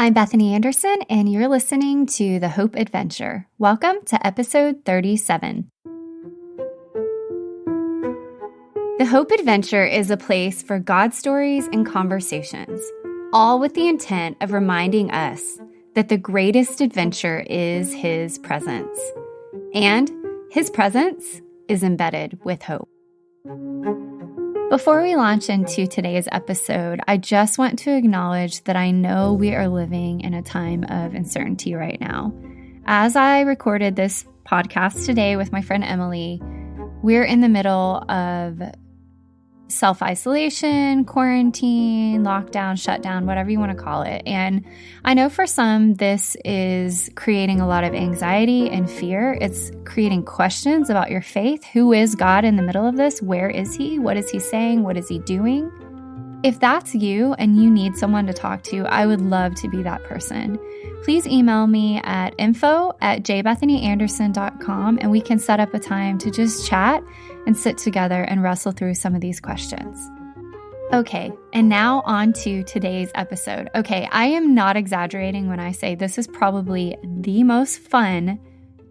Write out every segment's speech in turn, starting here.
I'm Bethany Anderson, and you're listening to The Hope Adventure. Welcome to episode 37. The Hope Adventure is a place for God stories and conversations, all with the intent of reminding us that the greatest adventure is His presence. And His presence is embedded with hope. Before we launch into today's episode, I just want to acknowledge that I know we are living in a time of uncertainty right now. As I recorded this podcast today with my friend Emily, we're in the middle of self-isolation, quarantine, lockdown, shutdown, whatever you want to call it. And I know for some, this is creating a lot of anxiety and fear. It's creating questions about your faith. Who is God in the middle of this? Where is He? What is He saying? What is He doing? If that's you and you need someone to talk to, I would love to be that person. Please email me at info@jbethanyanderson.com and we can set up a time to just chat and sit together and wrestle through some of these questions. Okay, and now on to today's episode. Okay, I am not exaggerating when I say this is probably the most fun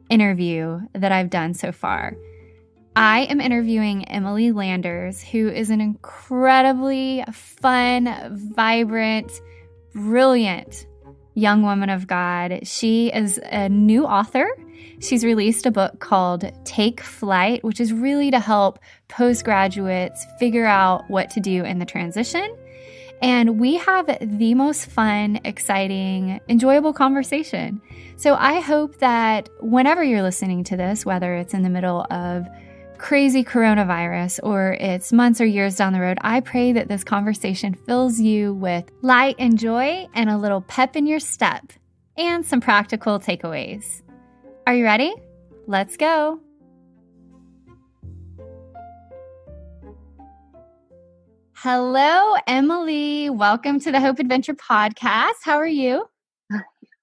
interview that I've done so far. I am interviewing Emily Landers, who is an incredibly fun, vibrant, brilliant young woman of God. She is a new author. She's released a book called Take Flight, which is really to help postgraduates figure out what to do in the transition. And we have the most fun, exciting, enjoyable conversation. So I hope that whenever you're listening to this, whether it's in the middle of crazy coronavirus or it's months or years down the road, I pray that this conversation fills you with light and joy and a little pep in your step and some practical takeaways. Are you ready? Let's go. Hello, Emily. Welcome to the Hope Adventure podcast. How are you?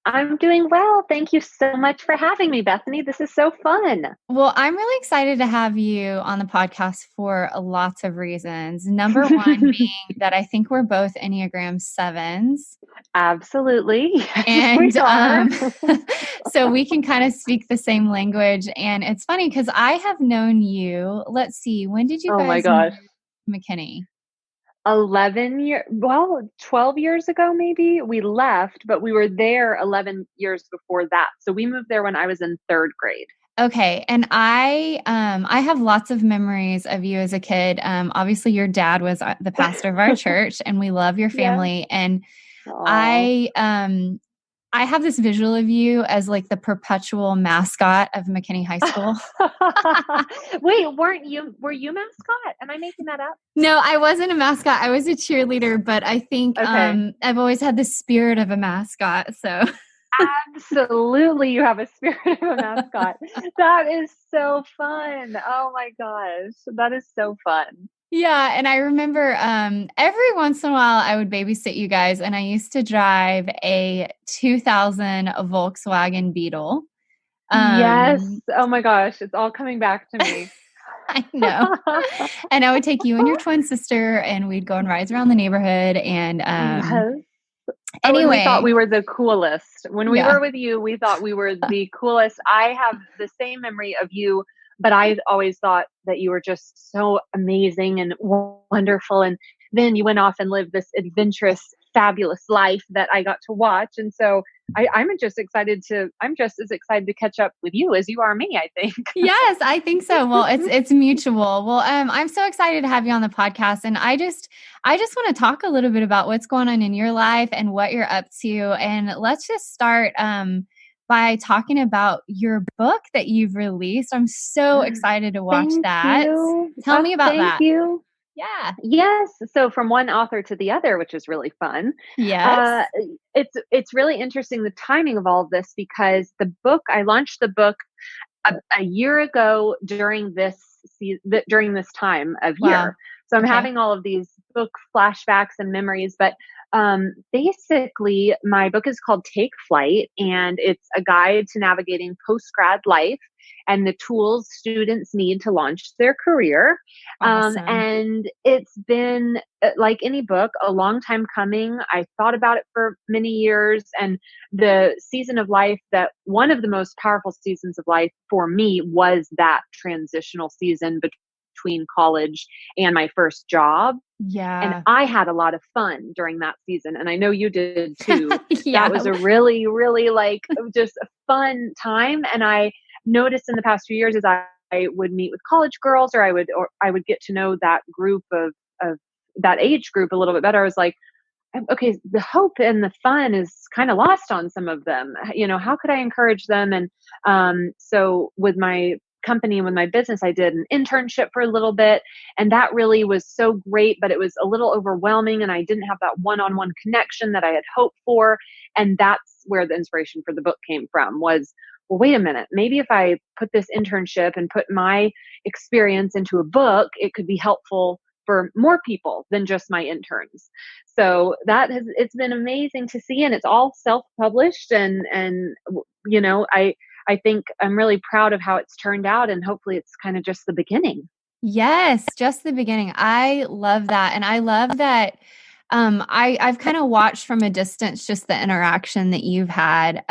I'm doing well. Thank you so much for having me, Bethany. This is so fun. Well, I'm really excited to have you on the podcast for lots of reasons. Number one being that I think we're both Enneagram 7s. Absolutely. And we are. so we can kind of speak the same language. And it's funny because I have known you. Let's see, when did you guys gosh. move to McKinney? 12 years ago, maybe. We left, but we were there 11 years before that. So we moved there when I was in third grade. Okay. And I have lots of memories of you as a kid. Obviously your dad was the pastor of our church and we love your family. Yeah. And I have this visual of you as like the perpetual mascot of McKinney High School. Wait, were you mascot? Am I making that up? No, I wasn't a mascot. I was a cheerleader, but I think I've always had the spirit of a mascot. So absolutely, you have a spirit of a mascot. That is so fun. Oh my gosh, that is so fun. Yeah. And I remember every once in a while I would babysit you guys and I used to drive a 2000 Volkswagen Beetle. Yes. Oh my gosh. It's all coming back to me. I know. And I would take you and your twin sister and we'd go on rides around the neighborhood. And anyway, we thought we were the coolest. When we were with you, we thought we were the coolest. I have the same memory of you, but I always thought that you were just so amazing and wonderful. And then you went off and lived this adventurous, fabulous life that I got to watch. And so I'm just as excited to catch up with you as you are me, I think. Yes, I think so. Well, it's mutual. Well, I'm so excited to have you on the podcast. And I just want to talk a little bit about what's going on in your life and what you're up to. And let's just start by talking about your book that you've released. I'm so excited to watch that. Tell me about that. Thank you. Yeah. Yes. So from one author to the other, which is really fun. Yes. It's really interesting, the timing of all of this, because I launched the book a year ago during this time of year. So I'm having all of these book flashbacks and memories, but Basically, my book is called Take Flight, and it's a guide to navigating post-grad life and the tools students need to launch their career. Awesome. And it's been, like any book, a long time coming. I thought about it for many years, and the season of life that one of the most powerful seasons of life for me was that transitional season between college and my first job. And Yeah. I had a lot of fun during that season, and I know you did too. That was Yeah. a really, really, like, just a fun time, and I noticed in the past few years as I would meet with college girls, or I would get to know that group of that age group a little bit better. I was like, okay, the hope and the fun is kind of lost on some of them. How could I encourage them? And so with my company and with my business, I did an internship for a little bit, and that really was so great, but it was a little overwhelming, and I didn't have that one-on-one connection that I had hoped for. And that's where the inspiration for the book came from, was, well, wait a minute, maybe if I put this internship and put my experience into a book, it could be helpful for more people than just my interns. So it's been amazing to see, and it's all self-published, and I think I'm really proud of how it's turned out, and hopefully it's kind of just the beginning. Yes, just the beginning. I love that. And I love that I've kind of watched from a distance just the interaction that you've had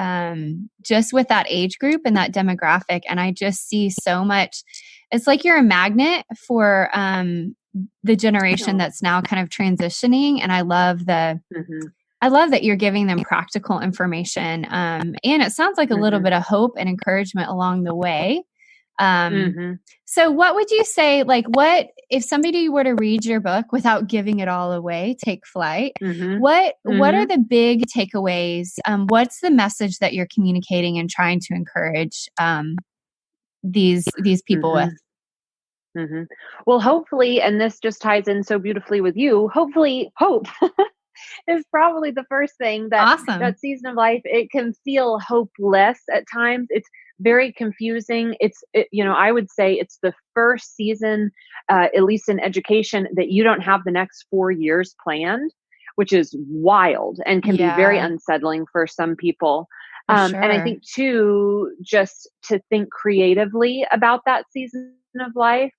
just with that age group and that demographic. And I just see so much. It's like you're a magnet for the generation Oh. that's now kind of transitioning. And Mhm. I love that you're giving them practical information. And it sounds like a little Mhm. bit of hope and encouragement along the way. Um, Mhm. so what would you say, like, what if somebody were to read your book without giving it all away, Take Flight, Mhm. what are Mhm. the big takeaways? What's the message that you're communicating and trying to encourage these people with? Mhm. Mhm. Well, hopefully, and this just ties in so beautifully with you, hopefully hope is probably the first thing. That Awesome. season of life, it can feel hopeless at times. It's very confusing. I would say it's the first season, at least in education, that you don't have the next 4 years planned, which is wild and can be very Yeah, unsettling for some people. for And I sure. think too, just to think creatively about that season of life.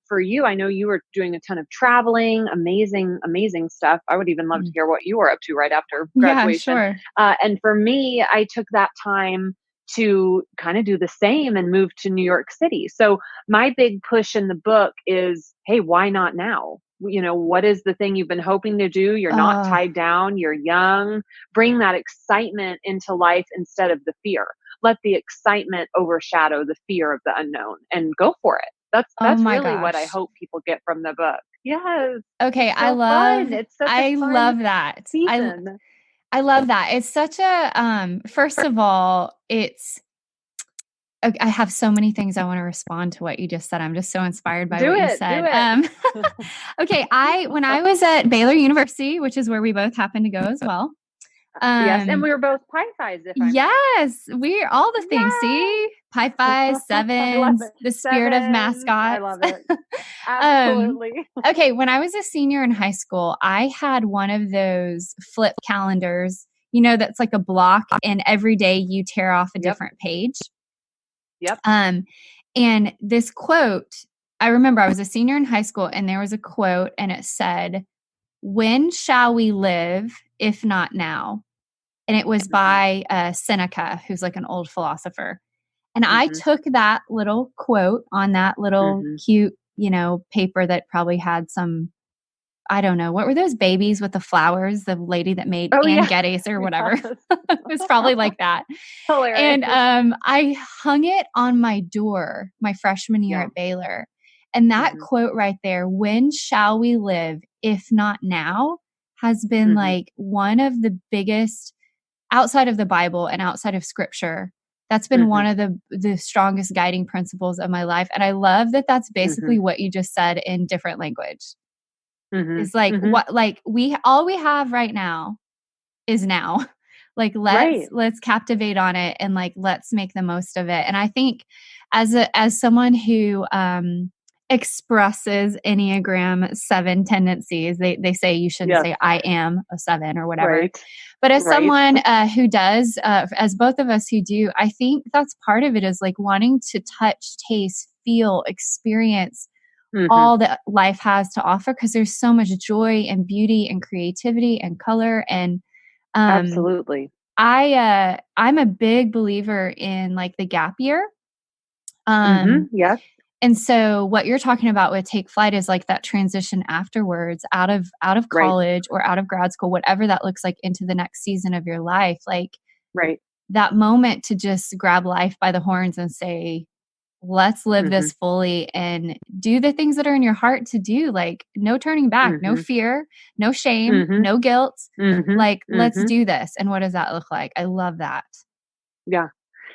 For you, I know you were doing a ton of traveling, amazing, amazing stuff. I would even love to Mm. hear what you were up to right after Yeah, graduation. sure. And for me, I took that time to kind of do the same and move to New York City. So my big push in the book is, hey, why not now? What is the thing you've been hoping to do? You're not Uh, tied down, you're young. Bring that excitement into life instead of the fear. Let the excitement overshadow the fear of the unknown, and go for it. That's oh that's my really what I gosh. hope people get from the book. Yes. Okay, It's so fun. It's such a I fun love that. season. I love that. It's such a first of all, I have so many things I want to respond to what you just said. I'm just so inspired by Do what you it. Do said. it. Okay, I when I was at Baylor University, which is where we both happen to go as well. Yes, and Um, we were both Pi-Phis, if I may. yes, we're all the things. Yes. See, Pi Phi, I love sevens, it. the spirit of Sevens. I mascots. love it. um, Absolutely. okay, when I was a senior in high school, I had one of those flip calendars. That's like a block, and every day you tear off a Yep. different page. Yep. Um, and this quote, I remember I was a senior in high school, and there was a quote, and it said, "When shall we live, if not now?" And it was Mhm. by Seneca, who's like an old philosopher. And I Mhm. took that little quote on that little Mhm. cute, paper that probably had some, I don't know, what were those babies with the flowers? The lady that made Oh Ann yeah. Geddes or whatever. Yes. It was probably like that. And Hilarious. I hung it on my door my freshman year Yeah. at Baylor. And that Mhm. quote right there, "When shall we live, if not now," has been Mhm. like one of the biggest, outside of the Bible and outside of scripture, that's been one Mhm. of the strongest guiding principles of my life. And I love that that's basically Mhm. what you just said in different language. Mhm. Is like Mhm. what like we all we have right now is now. Like Right. let's captivate on it, and like let's make the most of it. And I think as someone who expresses Enneagram 7 tendencies. They say you shouldn't Yes. say I am a 7 or whatever. Right. But as Right. someone who does, as both of us who do, I think that's part of it is like wanting to touch, taste, feel, experience Mm-hmm. all that life has to offer because there's so much joy and beauty and creativity and color. And um, Absolutely. I'm a big believer in like the gap year. Mm-hmm. Um, Yes. and so what you're talking about with take flight is like that transition afterwards out of Right. college or out of grad school, whatever that looks like into the next season of your life. Like Right. that moment to just grab life by the horns and say, let's live Mm-hmm. this fully and do the things that are in your heart to do. Like no turning back, no Mm-hmm. fear, no shame, Mm-hmm. no guilt. Mm-hmm. Like, let's Mm-hmm. do this. And what does that look like? I love that. Yeah.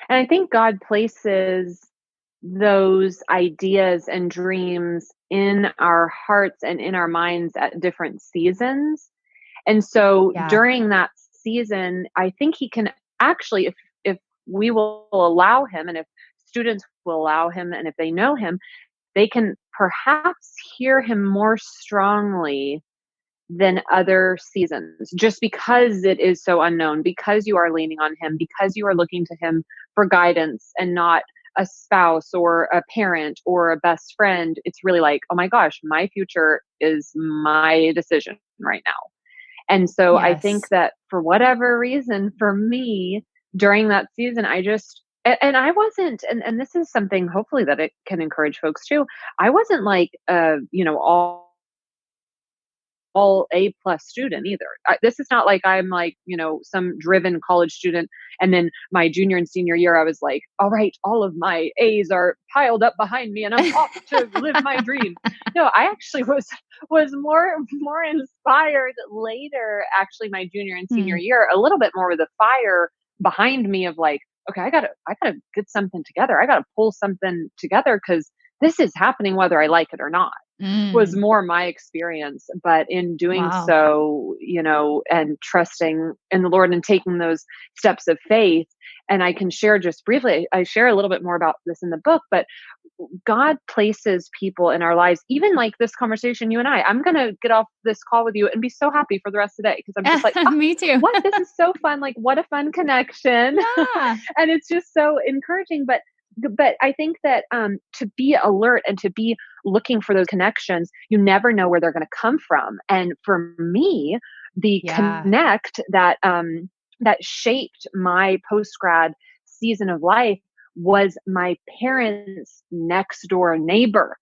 And I think God places those ideas and dreams in our hearts and in our minds at different seasons. And so Yeah. during that season, I think he can actually, if we will allow him and if students will allow him and if they know him, they can perhaps hear him more strongly than other seasons just because it is so unknown, because you are leaning on him, because you are looking to him for guidance and not a spouse or a parent or a best friend. It's really like, oh my gosh, my future is my decision right now. And so I think Yes. that for whatever reason, for me, during that season, I just, and I wasn't, and this is something hopefully that it can encourage folks too. I wasn't like, all A plus student either. This is not like I'm like, some driven college student. And then my junior and senior year, I was like, all right, all of my A's are piled up behind me and I'm off to live my dream. No, I actually was more inspired later, actually my junior and senior Hmm. year, a little bit more with a fire behind me of like, okay, I gotta get something together. I gotta pull something together because this is happening whether I like it or not was Mm. more my experience. But in doing Wow. so, and trusting in the Lord and taking those steps of faith, and I can share just briefly, I share a little bit more about this in the book, but God places people in our lives, even like this conversation, you and I'm going to get off this call with you and be so happy for the rest of the day because I'm just like, oh, Me too. what? This is so fun. Like, what a fun connection. Yeah. And it's just so encouraging. But I think that to be alert and to be looking for those connections, you never know where they're going to come from. And for me, the Yeah. connect that shaped my post grad season of life was my parents' next door neighbor.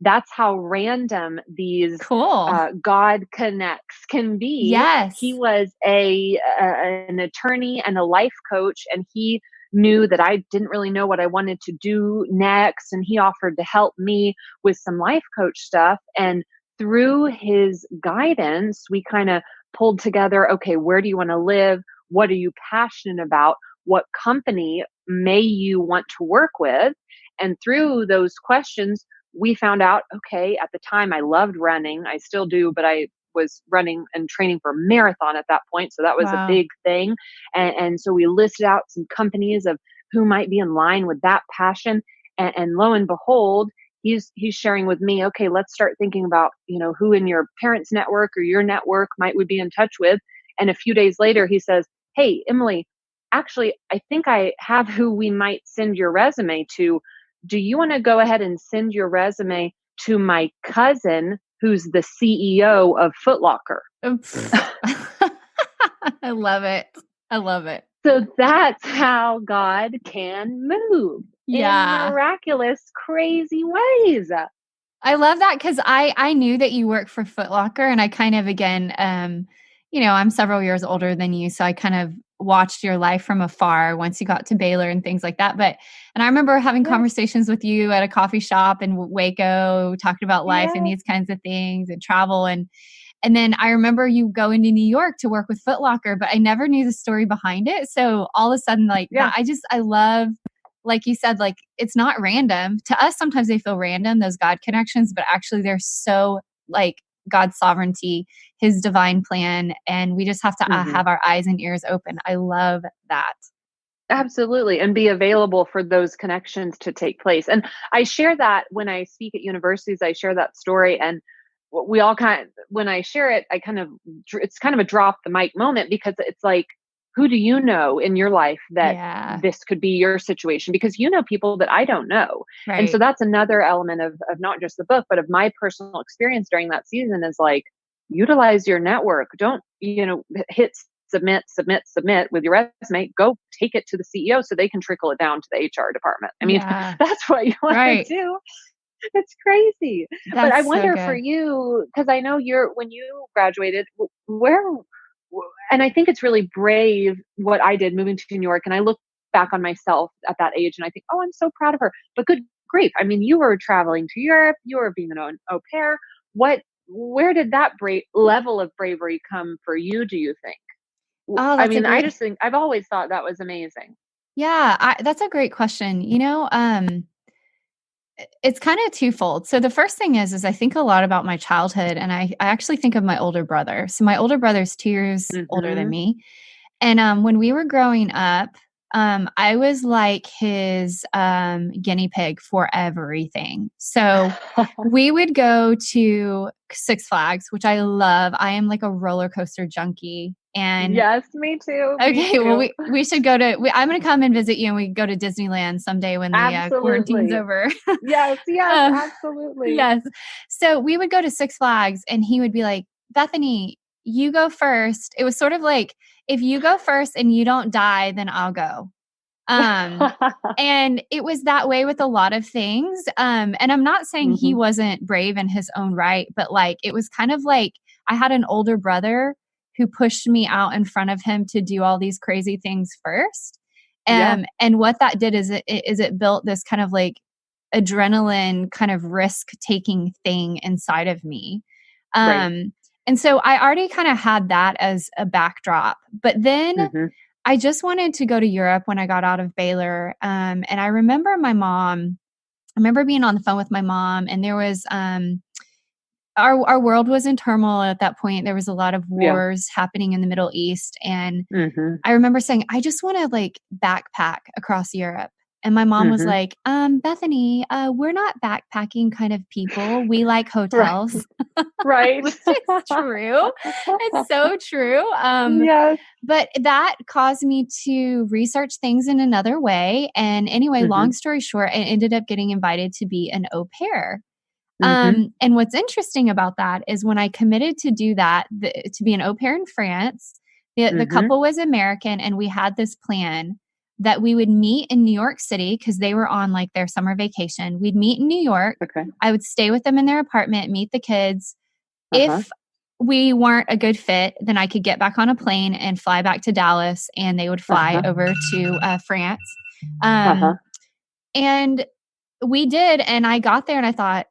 That's how random these Cool. God connects can be. He Yes. was an attorney and a life coach, and he knew that I didn't really know what I wanted to do next, and he offered to help me with some life coach stuff. And through his guidance, we kind of pulled together, okay, where do you want to live? What are you passionate about? What company may you want to work with? And through those questions, we found out, okay, at the time I loved running. I still do, but I was running and training for a marathon at that point. So that was a Wow. big thing. And so we listed out some companies of who might be in line with that passion. And lo and behold, he's sharing with me, okay, let's start thinking about, who in your parents' network or your network might we be in touch with. And a few days later, he says, hey, Emily, actually, I think I have who we might send your resume to. Do you want to go ahead and send your resume to my cousin who's the CEO of Foot Locker? Pff. I love it. I love it. So that's how God can move in Yeah. miraculous, crazy ways. I love that because I knew that you work for Foot Locker, and I kind of again, I'm several years older than you, so I kind of watched your life from afar once you got to Baylor and things like that. And I remember having Yes, conversations with you at a coffee shop in Waco, talking about life and yes. these kinds of things and travel. And then I remember you going to New York to work with Foot Locker, but I never knew the story behind it. So all of a sudden, like Yeah. that, I love, like you said, like it's not random. To us, sometimes they feel random, those God connections, but actually they're so like God's sovereignty, his divine plan. And we just have to Hmm. have our eyes and ears open. I love that. Absolutely. And be available for those connections to take place. And I share that when I speak at universities, I share that story. And we all when I share it, it's kind of a drop the mic moment, because it's like, who do you know in your life that Yeah. this could be your situation? Because you know people that I don't know. And so Right. that's another element of not just the book, but of my personal experience during that season, is like, utilize your network. Don't, hit submit with your resume. Go take it to the CEO so they can trickle it down to the HR department. I mean, Yeah. that's what you want to Right. do. It's crazy. But I That's so wonder for good. you, because I know when you graduated, where, and I think it's really brave what I did moving to New York. And I look back on myself at that age and I think, oh, I'm so proud of her. But good grief. I mean, you were traveling to Europe, you were being an au pair. Where did that level of bravery come for you, do you think? Oh, I that's a mean, I great. just think I've always thought that was amazing. Yeah, that's a great question. It's kind of twofold. So the first thing is I think a lot about my childhood, and I actually think of my older brother. So my older brother's 2 years older than Mhm. me. And when we were growing up, I was like his guinea pig for everything. So we would go to Six Flags, which I love. I am like a roller coaster junkie. And Yes, me too, me okay, well, too. we should go to. I'm going to come and visit you, and we can go to Disneyland someday when the quarantine's Absolutely. over. Yes, yes, um, absolutely. yes. So we would go to Six Flags, and he would be like, "Bethany, you go first." It was sort of like, if you go first and you don't die, then I'll go. Um, and it was that way with a lot of things. And I'm not saying he Mhm. wasn't brave in his own right, but like it was kind of like I had an older brother who pushed me out in front of him to do all these crazy things first. Yeah, And what that did is it built this kind of like adrenaline kind of risk taking thing inside of me. right. And so I already kind of had that as a backdrop. But then Mhm. I just wanted to go to Europe when I got out of Baylor. And I remember I remember being on the phone with my mom, and there was, our world was in turmoil at that point. There was a lot of Yeah. wars happening in the Middle East. And Mhm. I remember saying, I just want to like backpack across Europe. And my mom was Mhm. like, Bethany, we're not backpacking kind of people. We like Right. hotels, Right. which is true. It's so true. Yes. But that caused me to research things in another way. And anyway, long Mhm. story short, I ended up getting invited to be an au pair. Mhm. And what's interesting about that is when I committed to do that, to be an au pair in France, the Mhm. couple was American, and we had this plan that we would meet in New York City because they were on like their summer vacation. We'd meet in New York. Okay. I would stay with them in their apartment, meet the kids. Uh-huh. If we weren't a good fit, then I could get back on a plane and fly back to Dallas, and they would fly Uh-huh. over to France. Uh-huh. Um, and we did. And I got there and I thought,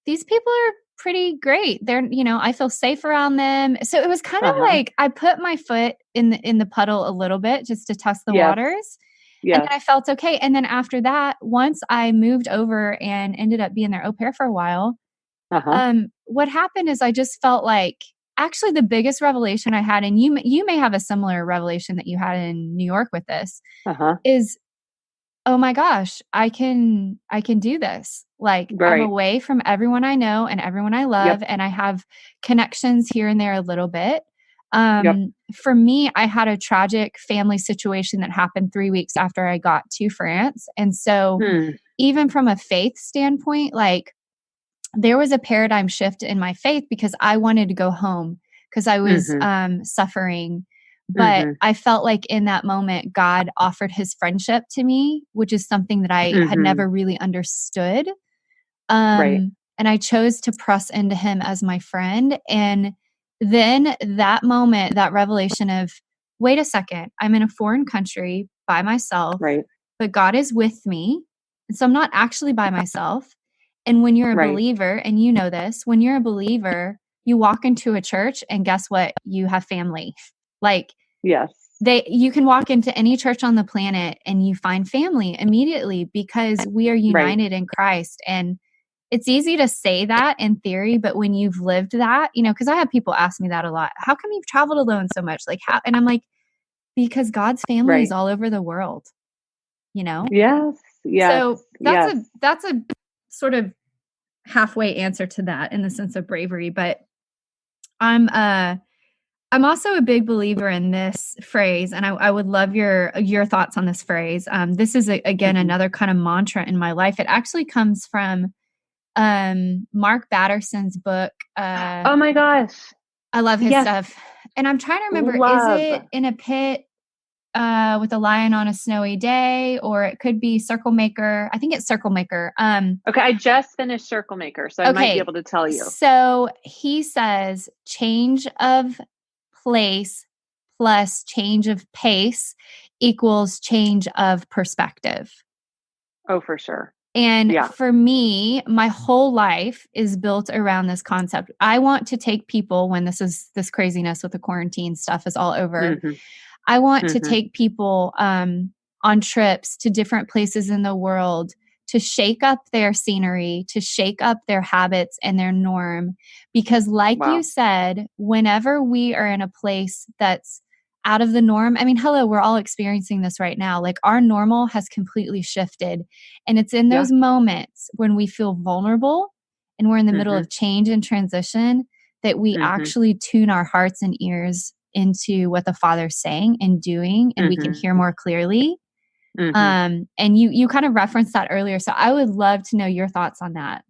these people are pretty great. I feel safe around them. So it was kind of Uh-huh. like I put my foot in the puddle a little bit just to test the Yes. waters. And Yes. then I felt okay. And then after that, once I moved over and ended up being their au pair for a while, Uh-huh. what happened is I just felt like actually the biggest revelation I had, and you may have a similar revelation that you had in New York with this, Uh-huh. is oh my gosh, I can do this. Like I'm Right. away from everyone I know and everyone I Yep. love, and I have connections here and there a little bit. Yep. For me, I had a tragic family situation that happened 3 weeks after I got to France. And so Hmm. even from a faith standpoint, like there was a paradigm shift in my faith because I wanted to go home because I was Mhm. suffering. But Mhm. I felt like in that moment, God offered his friendship to me, which is something that I had Mhm. never really understood. Right. And I chose to press into him as my friend. And then that moment, that revelation of, wait a second, I'm in a foreign country by myself, Right. but God is with me. And so I'm not actually by myself. And when you're a Right. believer, and you know this, when you're a believer, you walk into a church and guess what? You have family. Like Yes. you can walk into any church on the planet and you find family immediately because we are Right. united in Christ. And it's easy to say that in theory, but when you've lived that, because I have people ask me that a lot. How come you've traveled alone so much? Like how? And I'm like, because God's family is Right. all over the world. you know? Yes. Yes. So Yes. that's a sort of halfway answer to that in the sense of bravery. But I'm I'm also a big believer in this phrase, and I would love your thoughts on this phrase. This is again Mm-hmm. another kind of mantra in my life. It actually comes from Mark Batterson's book. Oh my gosh. I love his Yes. stuff, and I'm trying to remember: is Love. it In a Pit with a Lion on a Snowy Day, or it could be Circle Maker? I think it's Circle Maker. Okay. I just finished Circle Maker, so I might be Okay, able to tell you. so he says change of place plus change of pace equals change of perspective. Oh, for sure. And Yeah. for me, my whole life is built around this concept. I want to take people when this craziness with the quarantine stuff is all over. Mm-hmm. I want to Mm-hmm. take people on trips to different places in the world to shake up their scenery, to shake up their habits and their norm. Because, like you Wow. said, whenever we are in a place that's out of the norm, I mean, hello, we're all experiencing this right now. Like our normal has completely shifted. And it's in Yeah. those moments when we feel vulnerable and we're in the middle Mm-hmm. of change and transition that we Mm-hmm. actually tune our hearts and ears into what the Father's saying and doing, and we can hear Mm-hmm. more clearly. Mm-hmm. And you kind of referenced that earlier, so I would love to know your thoughts on that.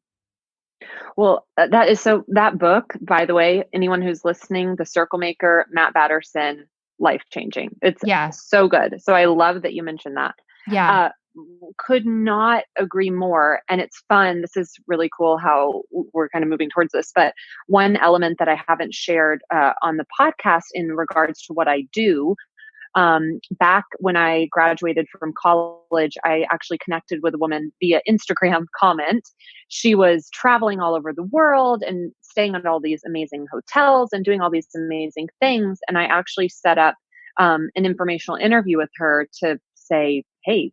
Well, that is so. That book, by the way, anyone who's listening, The Circle Maker, Matt Batterson, life changing. It's Yeah, so good. So I love that you mentioned that. yeah, Uh, could not agree more. And it's fun. This is really cool how we're kind of moving towards this. But one element that I haven't shared on the podcast in regards to what I do. Back when I graduated from college, I actually connected with a woman via Instagram comment. She was traveling all over the world and staying at all these amazing hotels and doing all these amazing things. And I actually set up an informational interview with her to say, hey,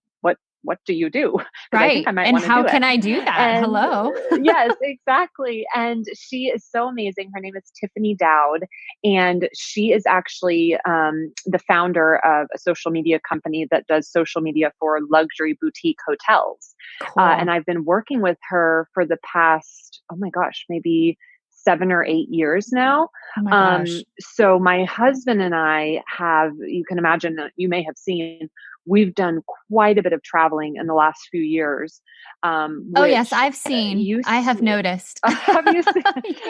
what do you do? Because I think right. I might And want to how do it. can I do that? And Hello. yes, exactly. And she is so amazing. Her name is Tiffany Dowd, and she is actually the founder of a social media company that does social media for luxury boutique hotels. And Cool. I've been working with her for the past, oh my gosh, maybe 7 or 8 years now. Oh my gosh. So my husband and I have, you can imagine, you may have seen, we've done quite a bit of traveling in the last few years, Oh yes, which I've seen. used I have noticed. have you seen,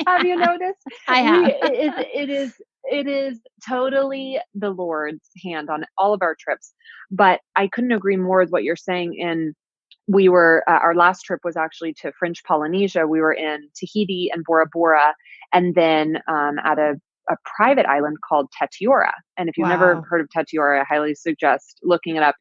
have Yeah, you noticed? I We have. it is totally the Lord's hand on all of our trips. But I couldn't agree more with what you're saying. And we were our last trip was actually to French Polynesia. We were in Tahiti and Bora Bora, and then at a private island called Tetiora. And if you've never Wow. heard of Tetiora, I highly suggest looking it up.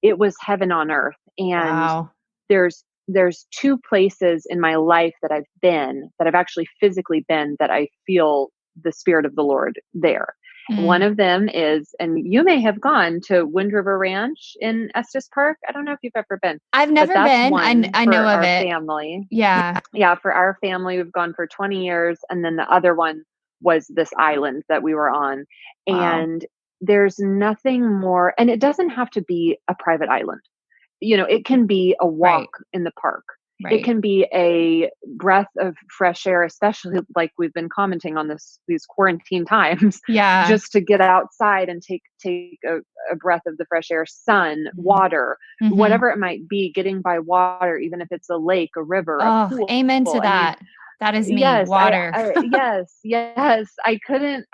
It was heaven on earth. And Wow. there's two places in my life that I've actually physically been, that I feel the Spirit of the Lord there. One Mm. of them is, and you may have gone to Wind River Ranch in Estes Park. I don't know if you've ever been, I've but never that's been. one I know for of our it. family. Yeah. Yeah, for our family, we've gone for 20 years. And then the other one was this island that we were on. Wow. And there's nothing more, and it doesn't have to be a private island. It can be a walk Right. in the park. It Right. can be a breath of fresh air, especially like we've been commenting on these quarantine times, Yeah. just to get outside and take a breath of the fresh air, sun, water, Mm-hmm. whatever it might be, getting by water, even if it's a lake, a river, a Oh, pool. amen to I mean, that. That is me. yes, Water. yes. I couldn't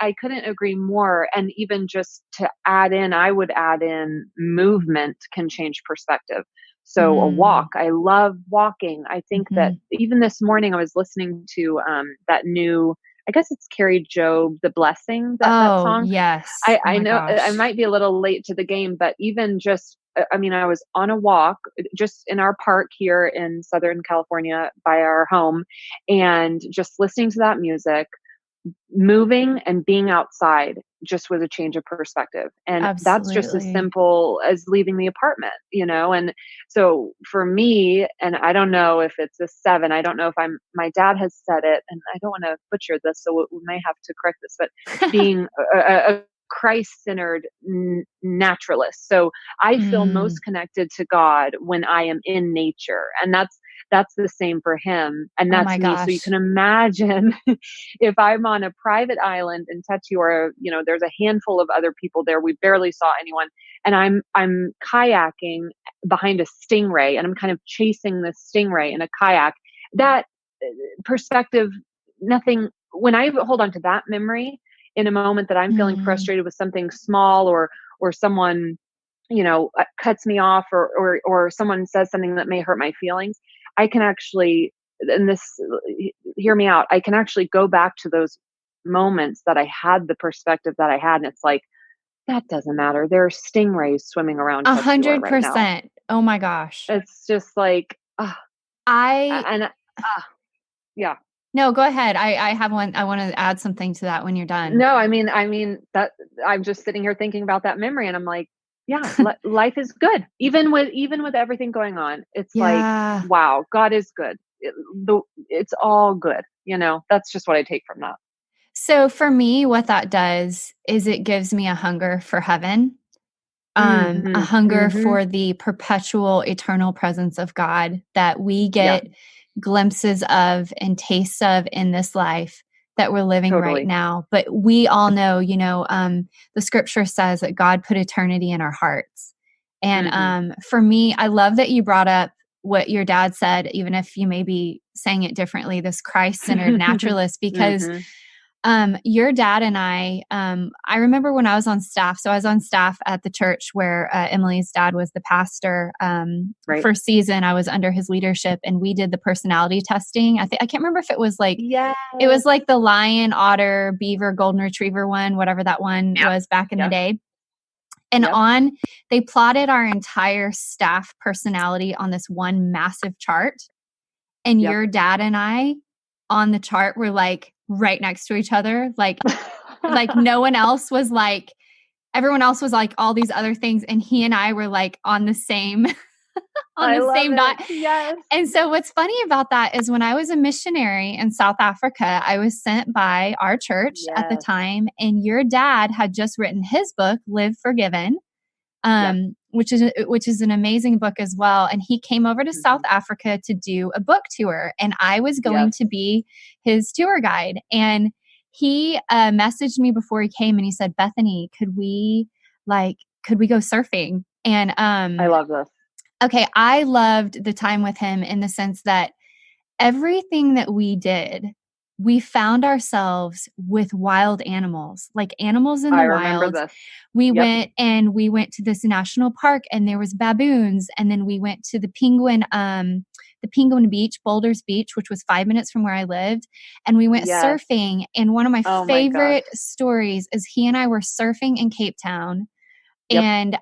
agree more. And even just to add in, I would add in, movement can change perspective. So a walk, Mm. I love walking. I think that Mm-hmm. even this morning I was listening to that new, I guess it's Carrie Job, The Blessing, that Oh, song. yes. I Oh I my know I gosh. might be a little late to the game, but even just, I mean, I was on a walk just in our park here in Southern California by our home, and just listening to that music, moving and being outside just was a change of perspective. And that's just as Absolutely. simple as leaving the apartment. And so for me, and I don't know if it's a 7, I don't know if my dad has said it, and I don't want to butcher this, so we may have to correct this, but being a Christ-centered naturalist. So I feel Mm. most connected to God when I am in nature. And that's the same for him. And Oh that's my me. So you gosh. can imagine if I'm on a private island in Tetsu, or, there's a handful of other people there, we barely saw anyone. And I'm kayaking behind a stingray, and I'm kind of chasing this stingray in a kayak. That perspective, nothing, when I hold on to that memory in a moment that I'm feeling Mm. frustrated with something small, or someone, cuts me off, or someone says something that may hurt my feelings, I can actually, and this, hear me out, I can actually go back to those moments that I had the perspective that I had. And it's like, that doesn't matter. There are stingrays swimming around Tetsuar right now. 100%. Oh my gosh. It's just like, I and yeah. No, go ahead. I have one. I want to add something to that when you're done. No, I mean that I'm just sitting here thinking about that memory, and I'm like, yeah, life is good. Even with everything going on, it's like, Yeah. wow, God is good. It's all good. That's just what I take from that. So for me, what that does is it gives me a hunger for heaven, a Mhm. hunger Mhm. for the perpetual, eternal presence of God that we Yeah, get glimpses of and tastes of in this life that we're living right totally. now. But we all know, the scripture says that God put eternity in our hearts. And Mhm. for me, I love that you brought up what your dad said, even if you may be saying it differently, this Christ-centered naturalist, because Mhm. your dad and I remember when I was on staff. So I was on staff at the church where Emily's dad was the pastor. Right. For a season, I was under his leadership, and we did the personality testing. I can't remember if Yes. it was like the lion, otter, beaver, golden retriever one, whatever that one Yep. was back in the Yep. day. And Yep. they plotted our entire staff personality on this one massive chart. And Yep. your dad and I on the chart were like right next to each other. Like no one else was like, everyone else was like all these other things. And he and I were like on the same, on I the love same dot. it. Yes. And so what's funny about that is when I was a missionary in South Africa, I was sent by our church at the Yes. time, and your dad had just written his book, Live Forgiven, Yep. which is an amazing book as well. And he came over to South Mhm. Africa to do a book tour, and I was going Yes. to be his tour guide. And he messaged me before he came, and he said, "Bethany, could we go surfing?" And I love this. okay, I loved the time with him in the sense that everything that we did, we found ourselves with wild animals, like animals in I the remember wild. this. We Yep. went to this national park, and there was baboons, and then we went to the Penguin Beach, Boulders Beach, which was 5 minutes from where I lived, and we went Yes. surfing. And one of my Oh my gosh. favorite stories is he and I were surfing in Cape Town, Yep. and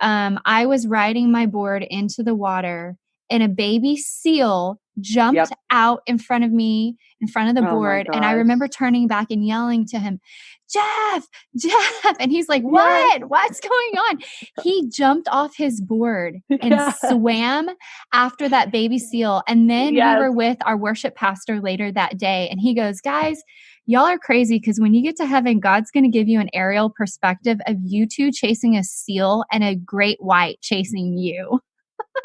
I was riding my board into the water, and a baby seal jumped Yep. out in front of me, in front of the Oh my board. And I gosh. remember turning back and yelling to him, "Jeff, Jeff." And he's like, Yes. What's going on? He jumped off his board and Yes. swam after that baby seal. And then we Yes. were with our worship pastor later that day. And he goes, "Guys, y'all are crazy, because when you get to heaven, God's going to give you an aerial perspective of you two chasing a seal and a great white chasing you."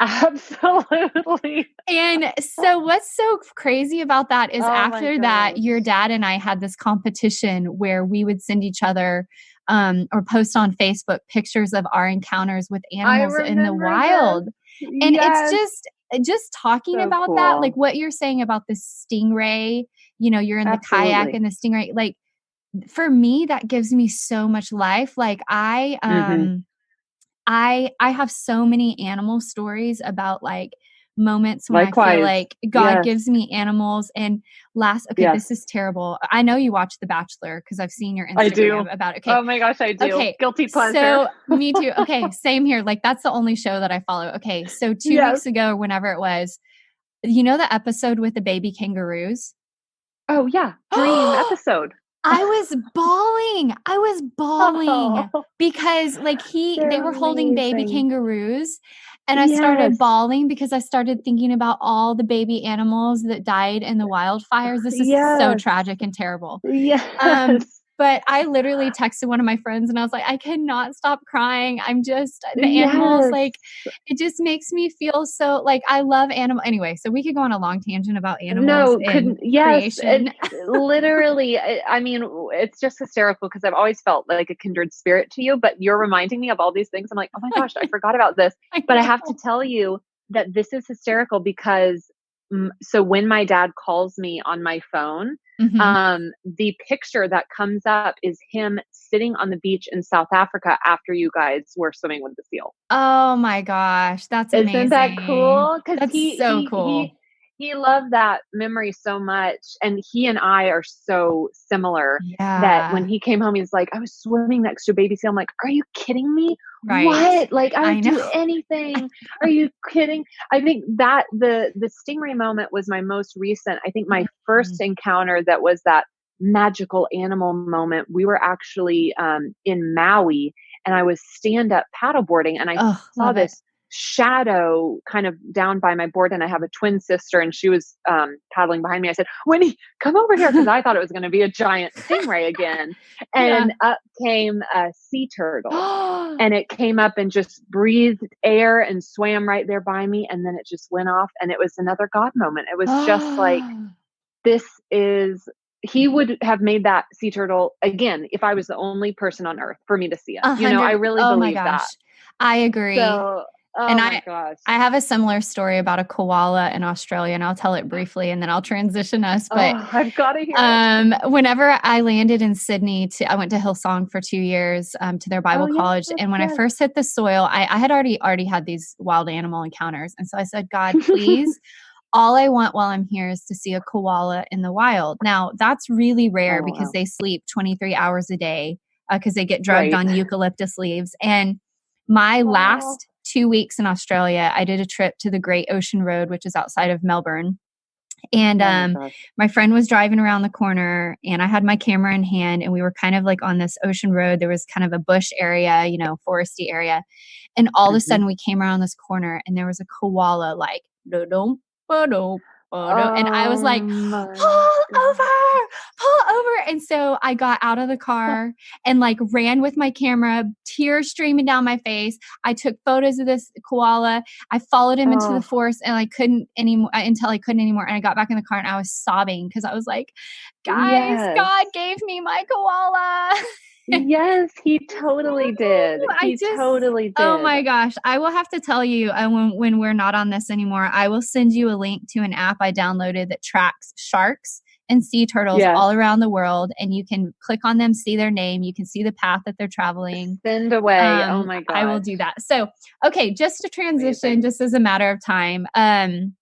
Absolutely. And so what's so crazy about that is Oh my after that, gosh. your dad and I had this competition where we would send each other or post on Facebook pictures of our encounters with I animals in the remember this. wild. And it's Yes. just talking So about that, like cool. what you're saying about the stingray, you're in the kayak Absolutely. and the stingray, like for me, that gives me so much life. Like Mhm. I have so many animal stories about like moments when I feel Likewise. like God Yes. gives me animals. And okay, Yes. this is terrible. I know you watch The Bachelor because I've seen your I do. Instagram about it. Okay. Oh my gosh, I do. Okay. Guilty pleasure. So me too. Okay. Same here. Like that's the only show that I follow. Okay. So 2 weeks Yes. ago, or whenever it was, the episode with the baby kangaroos? Oh yeah. Dream episode. I was bawling Oh, because like they they're were holding baby amazing. kangaroos, and I started Yes. bawling because I started thinking about all the baby animals that died in the wildfires. This is so Yes. tragic and terrible. Um, Yes. But I literally texted one of my friends and I was like, I cannot stop crying. The animals, Yes. like, it just makes me feel so like I love animal. Anyway, so we could go on a long tangent about animals No, and couldn't. Yes, creation. it's literally. I mean, it's just hysterical because I've always felt like a kindred spirit to you. But you're reminding me of all these things. I'm like, oh my gosh, I forgot about this. I But I know. have to tell you that this is hysterical because so when my dad calls me on my phone, Mhm. the picture that comes up is him sitting on the beach in South Africa after you guys were swimming with the seal. Oh my gosh, that's Isn't that amazing. cool? Because That's so cool. he loved that memory so much, and he and I are so similar that when Yeah, he came home, he's like, "I was swimming next to a baby seal." I'm like, "Are you kidding me? right. What? Like, I I would know. do anything. Are you kidding?" I think that the stingray moment was my most recent. I think my Mhm. first encounter that was that magical animal moment. We were actually in Maui, and I was stand up paddleboarding, and I Oh, saw love it. this shadow kind of down by my board, and I have a twin sister and she was paddling behind me. I said, Winnie, come over here, because I thought it was going to be a giant stingray again. Yeah. And up came a sea turtle, and it came up and just breathed air and swam right there by me, and then it just went off, and it was another God moment. It was just like, this is he would have made that sea turtle again if I was the only person on earth for me to see him. A I hundred really oh my believe that. gosh. I agree. So, And oh my I gosh. I have a similar story about a koala in Australia, and I'll tell it briefly, and then I'll transition us, but, Oh, I've gotta hear it. whenever I landed in Sydney I went to Hillsong for 2 years, to their Oh, Bible yes, college, and when I yes. first hit the soil, I had already had these wild animal encounters, and so I said, "God, please, all I want while I'm here is to see a koala in the wild." Now, that's really rare Oh, because wow. they sleep 23 hours a day, because they get drugged Right. on eucalyptus leaves, and my Oh, last 2 weeks in Australia, I did a trip to the Great Ocean Road, which is outside of Melbourne, and, oh my gosh. my friend was driving around the corner, and I had my camera in hand, and we were kind of, like, on this ocean road. There was kind of a bush area, foresty area, and all of a Mhm. sudden, we came around this corner, and there was a koala, like, "Da-dum, ba-dum, ba-dum," and I was Oh like, my "Pull god. over, pull over," and so I got out of the car and, like, ran with my camera, tears streaming down my face. I took photos of this koala. I followed him into the Oh, forest, and I couldn't anymore until I couldn't anymore, and I got back in the car, and I was sobbing because I was like, "Guys, yes. God gave me my koala." Yes, he totally did. I He just totally oh did. my gosh. I will have to tell you, when we're not on this anymore, I will send you a link to an app I downloaded that tracks sharks and sea turtles Yes. all around the world, and you can click on them, see their name, you can see the path that they're traveling. Send away. Oh my I will gosh. do that. So, okay, just to transition, Amazing. just as a matter of time,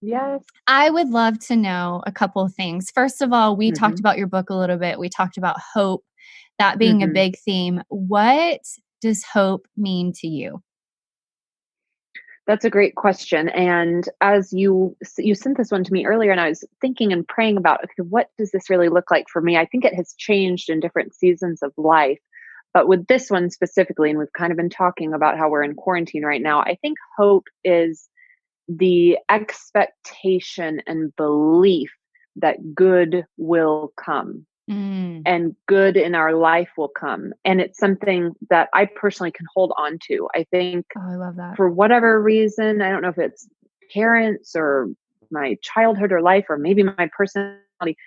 Yes. I would love to know a couple of things. First of all, we talked Mhm. about your book a little bit. We talked about hope, that being a Mhm. big theme. What does hope mean to you? That's a great question, and as you sent this one to me earlier, and I was thinking and praying about, okay, what does this really look like for me? I think it has changed in different seasons of life, but with this one specifically, and we've kind of been talking about how we're in quarantine right now, I think hope is the expectation and belief that good will come Mm. and good in our life will come, and it's something that I personally can hold on to. I think Oh, I love that. for whatever reason, I don't know if it's parents or my childhood or life or maybe my personality,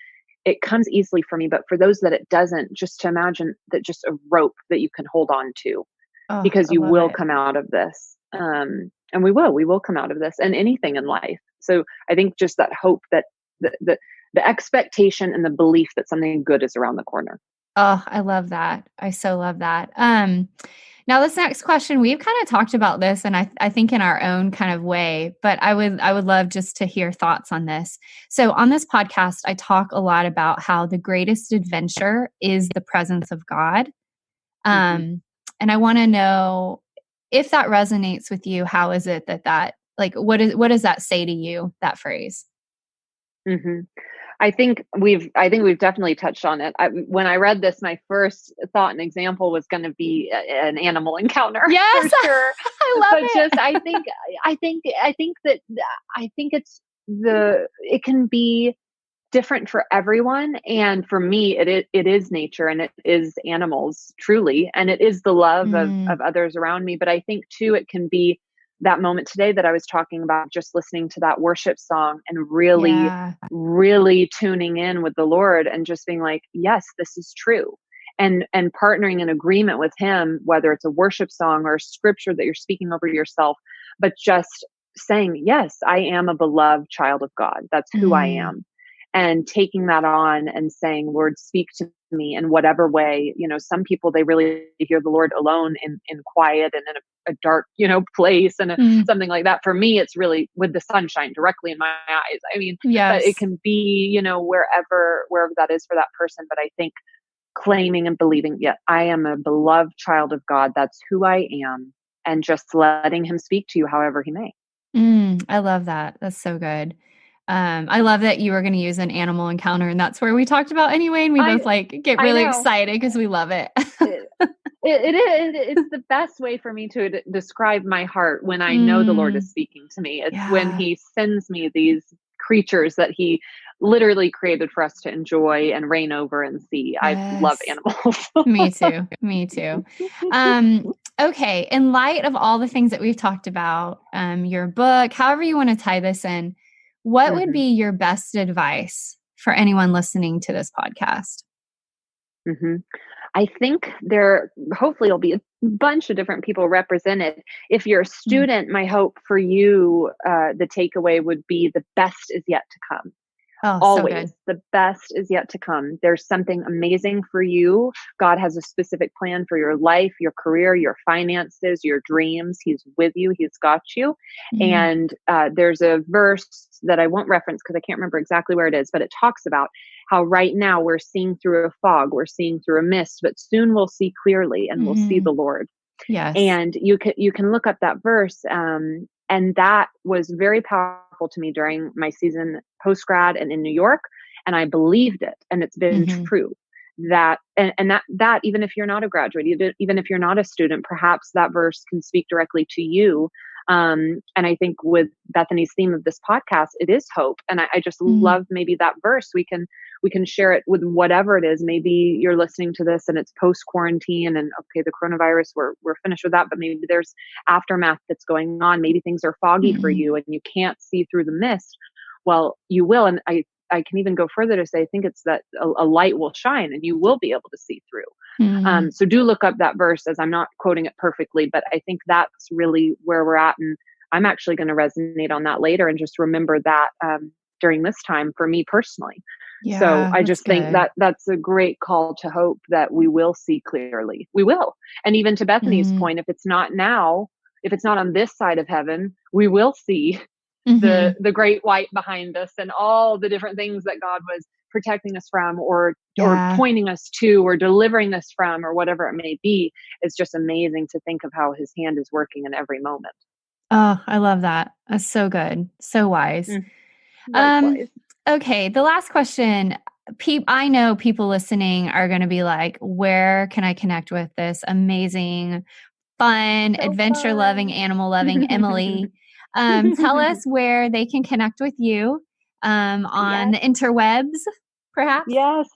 it comes easily for me. But for those that it doesn't, just to imagine that just a rope that you can hold on to, Oh, because I you love will it. come out of this. And we will come out of this and anything in life. So I think just that hope that the expectation and the belief that something good is around the corner. Oh, I love that. I so love that. Now this next question, we've kind of talked about this, and I think in our own kind of way, but I would love just to hear thoughts on this. So on this podcast, I talk a lot about how the greatest adventure is the presence of God. Hmm. Um, and I want to know if that resonates with you. How is it that like what does that say to you, that phrase? Hmm. I think we've definitely touched on it. When I read this, my first thought and example was going to be an animal encounter for Yes, sure. I love But just it. I think that I think it's it can be different for everyone. And for me, it is nature and it is animals truly. And it is the love of others around me. But I think too, it can be that moment today that I was talking about, just listening to that worship song and really, Yeah. really tuning in with the Lord and just being like, yes, this is true. And partnering in agreement with him, whether it's a worship song or a scripture that you're speaking over yourself, but just saying, yes, I am a beloved child of God. That's who I am. And taking that on and saying, Lord, speak to me in whatever way. Some people, they really hear the Lord alone in quiet and in a dark, place and something like that. For me, it's really with the sunshine directly in my eyes. I mean, but it Yes. can be, wherever that is for that person. But I think claiming and believing, yeah, I am a beloved child of God. That's who I am. And just letting him speak to you however he may. I love that. That's so good. I love that you were going to use an animal encounter, and that's where we talked about anyway. And we both get I really know. excited because we love it. It is. It's the best way for me to describe my heart when I know the Lord is speaking to me. It's when Yeah. he sends me these creatures that he literally created for us to enjoy and reign over and see. I love Yes. animals. Me too. Me too. Okay. In light of all the things that we've talked about, your book, however you want to tie this in, what would Mhm. be your best advice for anyone listening to this podcast? Mhm. I think there hopefully will be a bunch of different people represented. If you're a Mm. student, my hope for you, the takeaway would be the best is yet to come. Oh, so Always. good. The best is yet to come. There's something amazing for you. God has a specific plan for your life, your career, your finances, your dreams. He's with you. He's got you. Mm. And there's a verse that I won't reference because I can't remember exactly where it is, but it talks about how right now we're seeing through a fog, we're seeing through a mist, but soon we'll see clearly and we'll see Mhm. the Lord. Yes. And you can look up that verse, and that was very powerful to me during my season post grad and in New York, and I believed it, and it's been Mhm. true. That and that even if you're not a graduate, even if you're not a student, perhaps that verse can speak directly to you. And I think with Bethany's theme of this podcast, it is hope, and I just Mm. love maybe that verse. We can share it with whatever it is. Maybe you're listening to this and it's post quarantine and okay, the coronavirus, we're finished with that, but maybe there's aftermath that's going on. Maybe things are foggy for Mhm. you and you can't see through the mist. Well, you will. And I can even go further to say, I think it's that a light will shine and you will be able to see through. Mhm. So do look up that verse, as I'm not quoting it perfectly, but I think that's really where we're at. And I'm actually going to resonate on that later and just remember that during this time for me personally. So Yeah, I that's just think good. that that's a great call to hope that we will see clearly. We will. And even to Bethany's Mm. point, if it's not now, if it's not on this side of heaven, we will see Mhm. the great white behind us and all the different things that God was protecting us from or Yeah. pointing us to or delivering us from or whatever it may be. It's just amazing to think of how his hand is working in every moment. Oh, I love that. That's so good. So wise. Mm, Um, likewise. okay, the last question. I know people listening are going to be like, where can I connect with this amazing, fun, So adventure loving, fun. animal loving Emily? Tell us where they can connect with you on Yes. the interwebs, perhaps. Yes.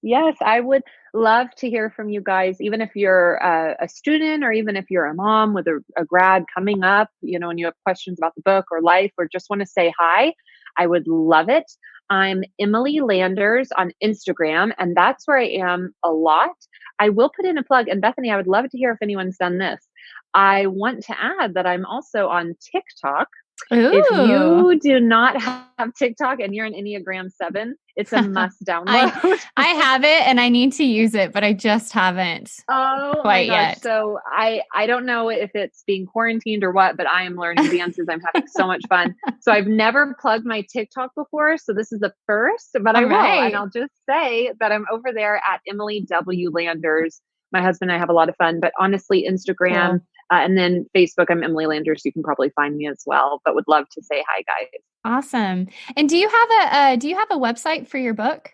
Yes. I would love to hear from you guys, even if you're a student or even if you're a mom with a grad coming up, and you have questions about the book or life or just want to say hi. I would love it. I'm Emily Landers on Instagram, and that's where I am a lot. I will put in a plug, and Bethany, I would love to hear if anyone's done this. I want to add that I'm also on TikTok. If Ooh. you do not have TikTok and you're an Enneagram 7, it's a must I download. I have it and I need to use it, but I just haven't Oh my quite gosh. yet. So I don't know if it's being quarantined or what, but I am learning dances. I'm having so much fun. So I've never plugged my TikTok before. So this is the first, but I All will. And right. I'll just say that I'm over there at Emily W. Landers. My husband and I have a lot of fun, but honestly, Instagram Cool. and then Facebook, I'm Emily Landers. You can probably find me as well, but would love to say hi, guys. Awesome. And do you have a website for your book?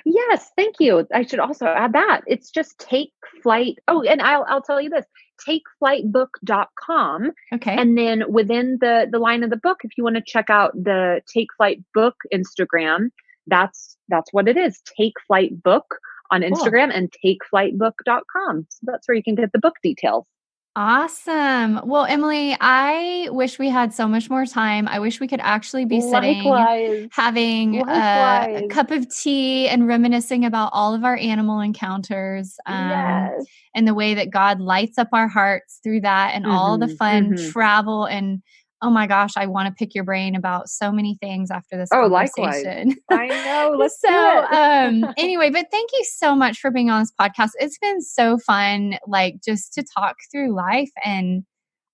Yes, thank you. I should also add that. It's just Take Flight. Oh, and I'll tell you this, takeflightbook.com. Okay. And then within the line of the book, if you want to check out the Take Flight book Instagram, that's what it is. Take Flight Book on Cool. Instagram and takeflightbook.com. So that's where you can get the book details. Awesome. Well, Emily, I wish we had so much more time. I wish we could actually be sitting, Likewise. having a cup of tea and reminiscing about all of our animal encounters, Yes. and the way that God lights up our hearts through that, and all the fun travel. And oh my gosh, I want to pick your brain about so many things after this Likewise. conversation. I know. Let's do it. Anyway, but thank you so much for being on this podcast. It's been so fun, like just to talk through life and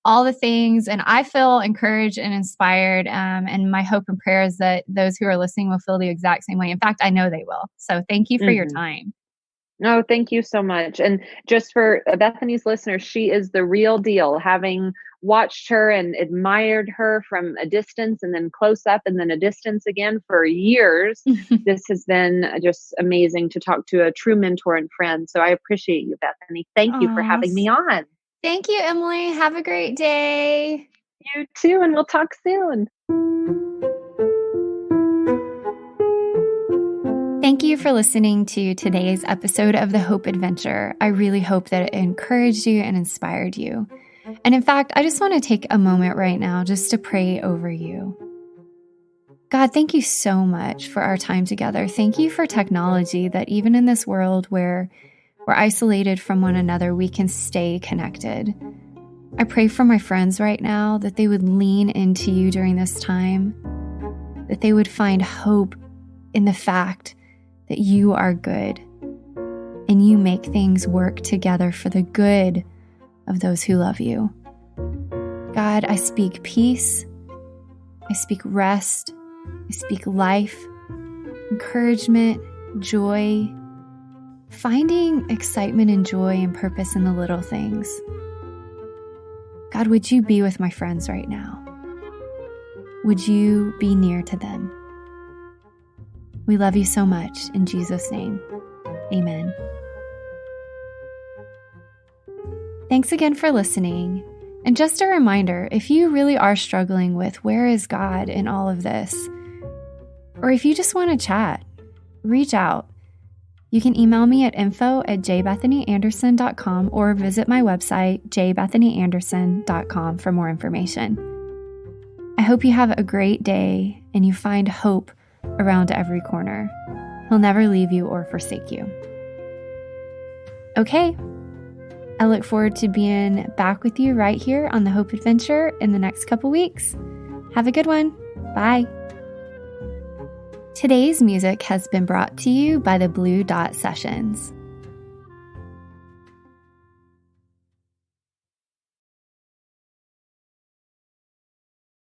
all the things. And I feel encouraged and inspired. And my hope and prayer is that those who are listening will feel the exact same way. In fact, I know they will. So thank you for your time. No, thank you so much. And just for Bethany's listeners, she is the real deal. Having watched her and admired her from a distance and then close up and then a distance again for years, this has been just amazing to talk to a true mentor and friend. So I appreciate you, Bethany. Thank you for having me on. Thank you, Emily. Have a great day. You too, and we'll talk soon. Thank you for listening to today's episode of The Hope Adventure. I really hope that it encouraged you and inspired you. And in fact, I just want to take a moment right now just to pray over you. God, thank you so much for our time together. Thank you for technology that even in this world where we're isolated from one another, we can stay connected. I pray for my friends right now that they would lean into you during this time, that they would find hope in the fact that you are good and you make things work together for the good of those who love you. God, I speak peace, I speak rest, I speak life, encouragement, joy, finding excitement and joy and purpose in the little things. God, would you be with my friends right now? Would you be near to them? We love you so much. In Jesus' name, amen. Thanks again for listening. And just a reminder, if you really are struggling with where is God in all of this, or if you just want to chat, reach out. You can email me at info@jbethanyanderson.com or visit my website, jbethanyanderson.com, for more information. I hope you have a great day and you find hope around every corner. He'll never leave you or forsake you. Okay, I look forward to being back with you right here on the Hope Adventure in the next couple weeks. Have a good one. Bye. Today's music has been brought to you by the Blue Dot Sessions.